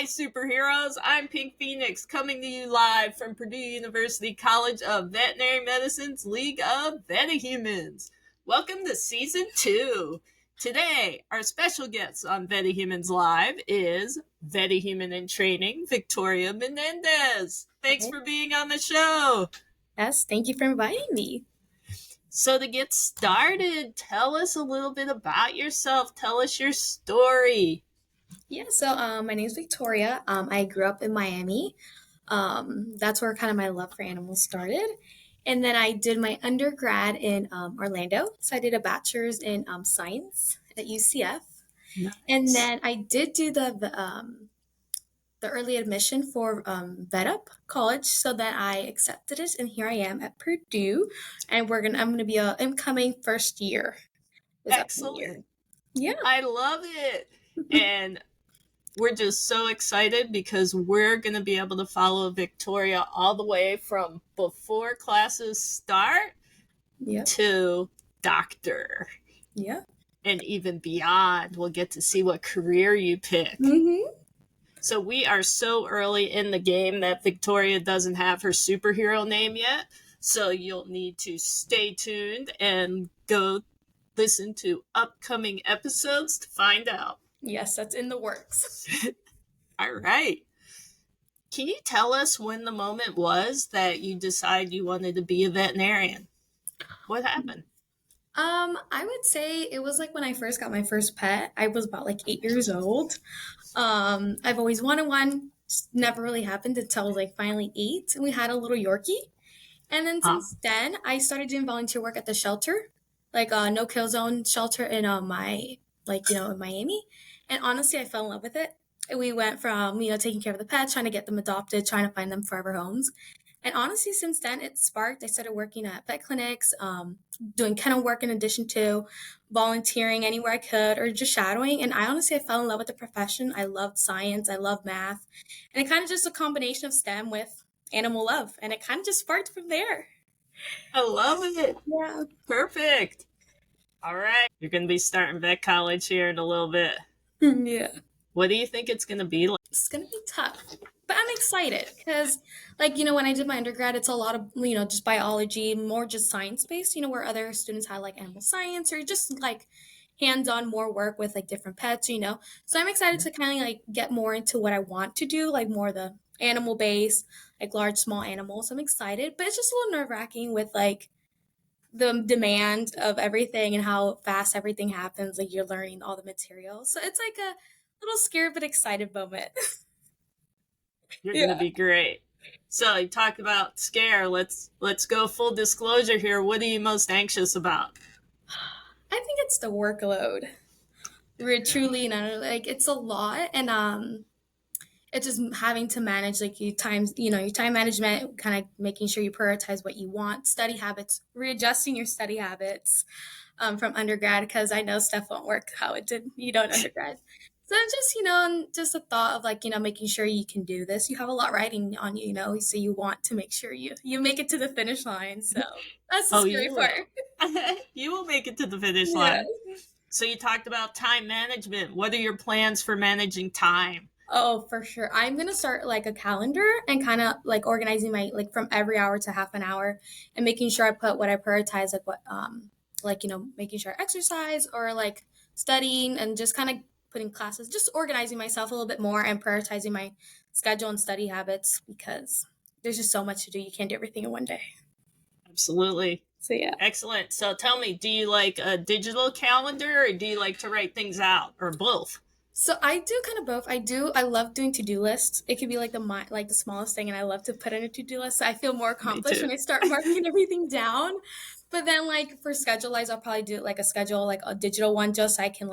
superheroes. I'm Pink Phoenix, coming to you live from Purdue University College of Veterinary Medicine's League of Vetihumans. Welcome to Season 2. Today, our special guest on Vetihumans Live is Vetihuman in Training, Victoria Menendez. Thanks for being on the show. Yes, thank you for inviting me. So to get started, tell us a little bit about yourself. Tell us your story. Yeah, so my name is Victoria. I grew up in Miami. That's where kind of my love for animals started. And then I did my undergrad in Orlando. So I did a bachelor's in science at UCF. Nice. And then I did do the early admission for VetUp College, so that I accepted it, and here I am at Purdue, and I'm gonna be a incoming first year. Excellent. Yeah, I love it. And we're just so excited because we're going to be able to follow Victoria all the way from before classes start to doctor. Yeah. And even beyond. We'll get to see what career you pick. Mm-hmm. So we are so early in the game that Victoria doesn't have her superhero name yet. So you'll need to stay tuned and go listen to upcoming episodes to find out. Yes, that's in the works. All right. Can you tell us when the moment was that you decided you wanted to be a veterinarian? What happened? I would say it was like when I first got my first pet. I was about like 8 years old. I've always wanted one. Just never really happened until I was like finally 8, and we had a little Yorkie. And then since then, I started doing volunteer work at the shelter, like no kill zone shelter in in Miami. And honestly, I fell in love with it. We went from taking care of the pets, trying to get them adopted, trying to find them forever homes. And honestly, since then, it sparked. I started working at vet clinics, doing kennel work in addition to volunteering anywhere I could, or just shadowing. And I fell in love with the profession. I loved science. I love math. And it kind of just a combination of STEM with animal love. And it kind of just sparked from there. I love it. Yeah. Perfect. All right. You're going to be starting vet college here in a little bit. Yeah. What do you think it's going to be like? It's going to be tough, but I'm excited because, when I did my undergrad, it's a lot of, just biology, more just science-based, where other students had like animal science or just like hands-on more work with like different pets, So I'm excited to kind of like get more into what I want to do, like more the animal-based, like large, small animals. I'm excited, but it's just a little nerve-wracking with like the demand of everything and how fast everything happens. Like you're learning all the materials. So it's like a little scared but excited moment. You're going to be great. So you talked about scare. Let's go full disclosure here. What are you most anxious about? I think it's the workload. We're truly, it's a lot, and it's just having to manage like your time management, kind of making sure you prioritize what you want, study habits, readjusting your study habits from undergrad, because I know stuff won't work how it did, in undergrad. So just, just a thought of like, making sure you can do this. You have a lot riding on you, so you want to make sure you make it to the finish line. So that's the scary part. You will make it to the finish line. So you talked about time management. What are your plans for managing time? Oh, for sure. I'm going to start like a calendar and kind of like organizing my, like from every hour to half an hour, and making sure I put what I prioritize, like what, making sure I exercise or like studying, and just kind of putting classes, just organizing myself a little bit more and prioritizing my schedule and study habits, because there's just so much to do. You can't do everything in one day. Absolutely. So yeah. Excellent. So tell me, do you like a digital calendar or do you like to write things out, or both? So I do kind of both. I love doing to-do lists. It could be like the smallest thing, and I love to put in a to-do list. So I feel more accomplished when I start marking everything down. But then like for schedule-wise, I'll probably do like a schedule, like a digital one, just so I can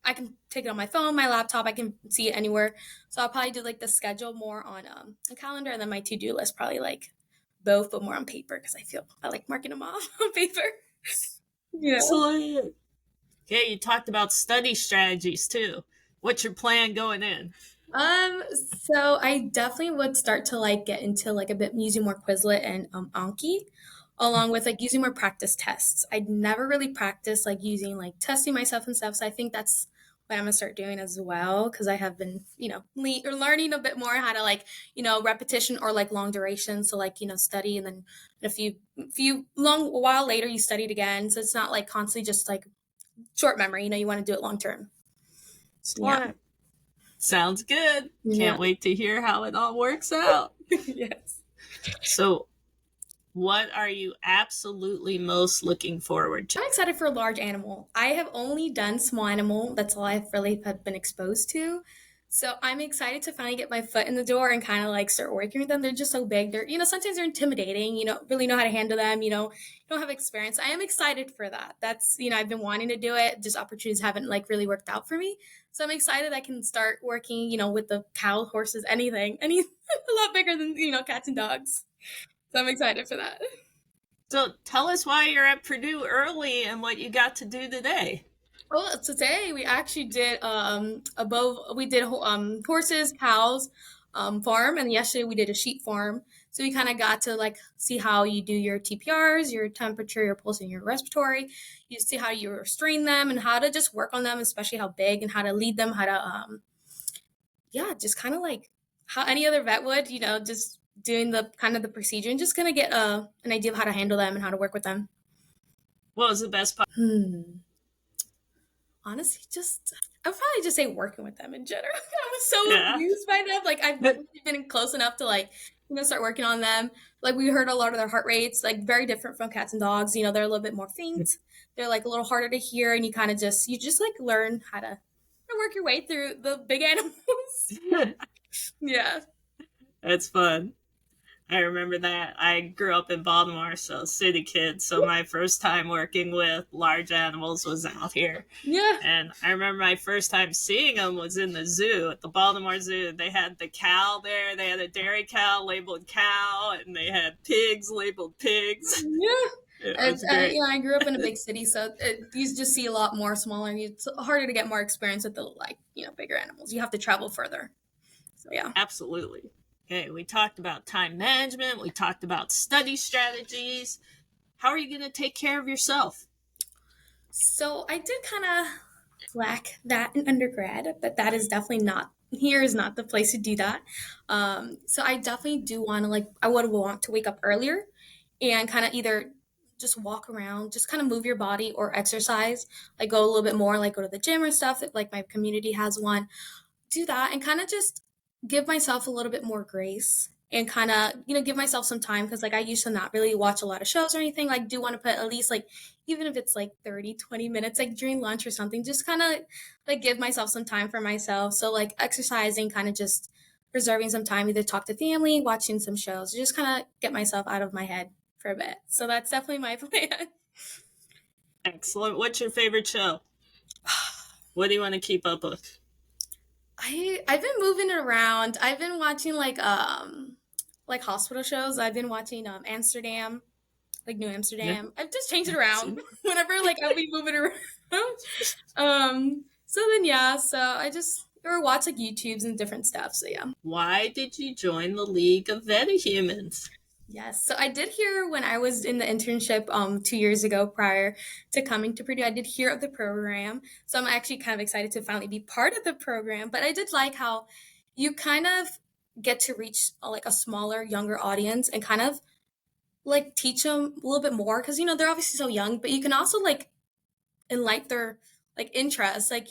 I can take it on my phone, my laptop. I can see it anywhere. So I'll probably do like the schedule more on a calendar, and then my to-do list probably like both, but more on paper, because I like marking them off on paper. Yeah. Excellent. Okay, you talked about study strategies too. What's your plan going in? So I definitely would start to like get into like a bit using more Quizlet and Anki, along with like using more practice tests. I'd never really practiced like using like testing myself and stuff. So I think that's what I'm gonna start doing as well, because I have been, learning a bit more how to like, repetition or like long duration. So like, study and then a few long a while later you study it again. So it's not like constantly just like short memory. You want to do it long term. So, yeah. Sounds good. Yeah. Can't wait to hear how it all works out. Yes. So, what are you absolutely most looking forward to? I'm excited for a large animal. I have only done small animal. That's all I've really been exposed to. So I'm excited to finally get my foot in the door and kind of like start working with them. They're just so big. They're, sometimes they're intimidating, really know how to handle them, don't have experience. I am excited for that. That's, I've been wanting to do it. Just opportunities haven't like really worked out for me. So I'm excited I can start working, with the cow, horses, anything, a lot bigger than, cats and dogs. So I'm excited for that. So tell us why you're at Purdue early and what you got to do today. Well, today we actually did horses, cows, farm, and yesterday we did a sheep farm. So we kind of got to like see how you do your TPRs, your temperature, your pulse, and your respiratory. You see how you restrain them and how to just work on them, especially how big and how to lead them, how to just kind of like how any other vet would, just doing the kind of the procedure and just kind of get an idea of how to handle them and how to work with them. What was the best part? Honestly, I'd probably just say working with them in general. I was so amused by them. Like I've been close enough to like, start working on them. Like we heard a lot of their heart rates, like very different from cats and dogs. They're a little bit more faint. They're like a little harder to hear, and you just like learn how to work your way through the big animals. Yeah. That's fun. I remember that. I grew up in Baltimore, so city kid. So my first time working with large animals was out here. Yeah. And I remember my first time seeing them was in the zoo, at the Baltimore Zoo. They had the cow there. They had a dairy cow labeled cow, and they had pigs labeled pigs. Yeah. I grew up in a big city, so you just see a lot more smaller, and it's harder to get more experience with the bigger animals. You have to travel further. So yeah. Absolutely. Okay, we talked about time management. We talked about study strategies. How are you going to take care of yourself? So I did kind of lack that in undergrad, but that is definitely not, here is not the place to do that. So I definitely do want to I would want to wake up earlier and kind of either just walk around, just kind of move your body or exercise, like go a little bit more, like go to the gym or stuff if like my community has one. Do that and kind of just give myself a little bit more grace and kind of, give myself some time because like I used to not really watch a lot of shows or anything. Like do want to put at least like, even if it's like 30-20 minutes, like during lunch or something, just kind of like give myself some time for myself. So like exercising, kind of just reserving some time, either talk to family, watching some shows, just kind of get myself out of my head for a bit. So that's definitely my plan. Excellent. What's your favorite show? What do you want to keep up with? I've been moving around. I've been watching like hospital shows. I've been watching Amsterdam, like New Amsterdam. Yeah. I've just changed it around whenever like I'll be moving around. So then yeah, so I just watch like YouTubes and different stuff. So yeah. Why did you join the League of Vetihumans? Yes. So I did hear when I was in the internship 2 years ago prior to coming to Purdue, I did hear of the program. So I'm actually kind of excited to finally be part of the program. But I did like how you kind of get to reach like a smaller, younger audience and kind of like teach them a little bit more because, they're obviously so young, but you can also like enlighten their like interests. Like,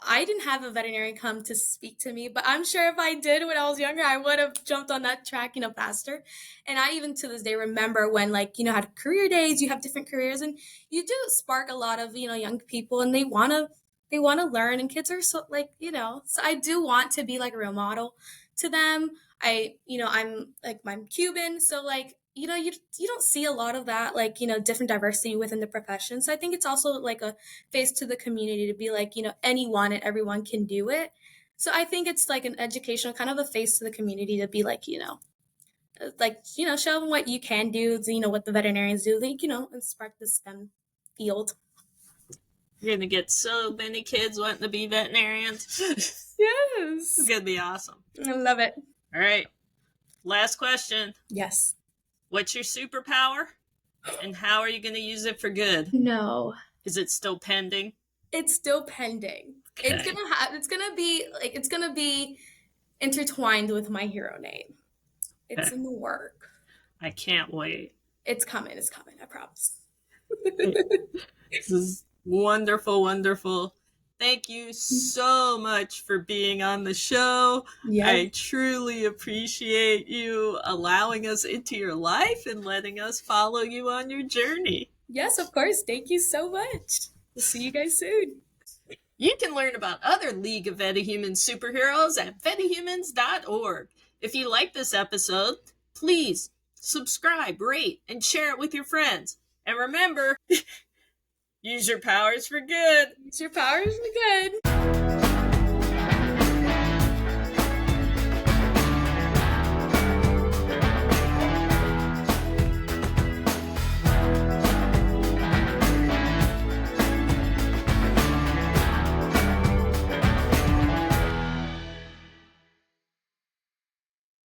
I didn't have a veterinarian come to speak to me, but I'm sure if I did when I was younger, I would have jumped on that track, faster. And I even to this day remember when like, had career days, you have different careers and you do spark a lot of, young people and they want to learn and kids are so like, so I do want to be like a real model to them. I'm Cuban. So like, you don't see a lot of that, like, different diversity within the profession. So I think it's also like a face to the community to be like, anyone and everyone can do it. So I think it's like an educational kind of a face to the community to be like, show them what you can do, what the veterinarians do, like, and spark the STEM field. You're going to get so many kids wanting to be veterinarians. Yes. It's going to be awesome. I love it. All right. Last question. Yes. What's your superpower? And how are you going to use it for good? No. Is it still pending? It's still pending. Okay. It's gonna be intertwined with my hero name. It's Okay. in the work. I can't wait. It's coming. It's coming. I promise. This is wonderful, wonderful. Thank you so much for being on the show. Yeah. I truly appreciate you allowing us into your life and letting us follow you on your journey. Yes, of course. Thank you so much. We'll see you guys soon. You can learn about other League of Vetihumans superheroes at vetihumans.org. If you like this episode, please subscribe, rate, and share it with your friends. And remember, use your powers for good. Use your powers for good.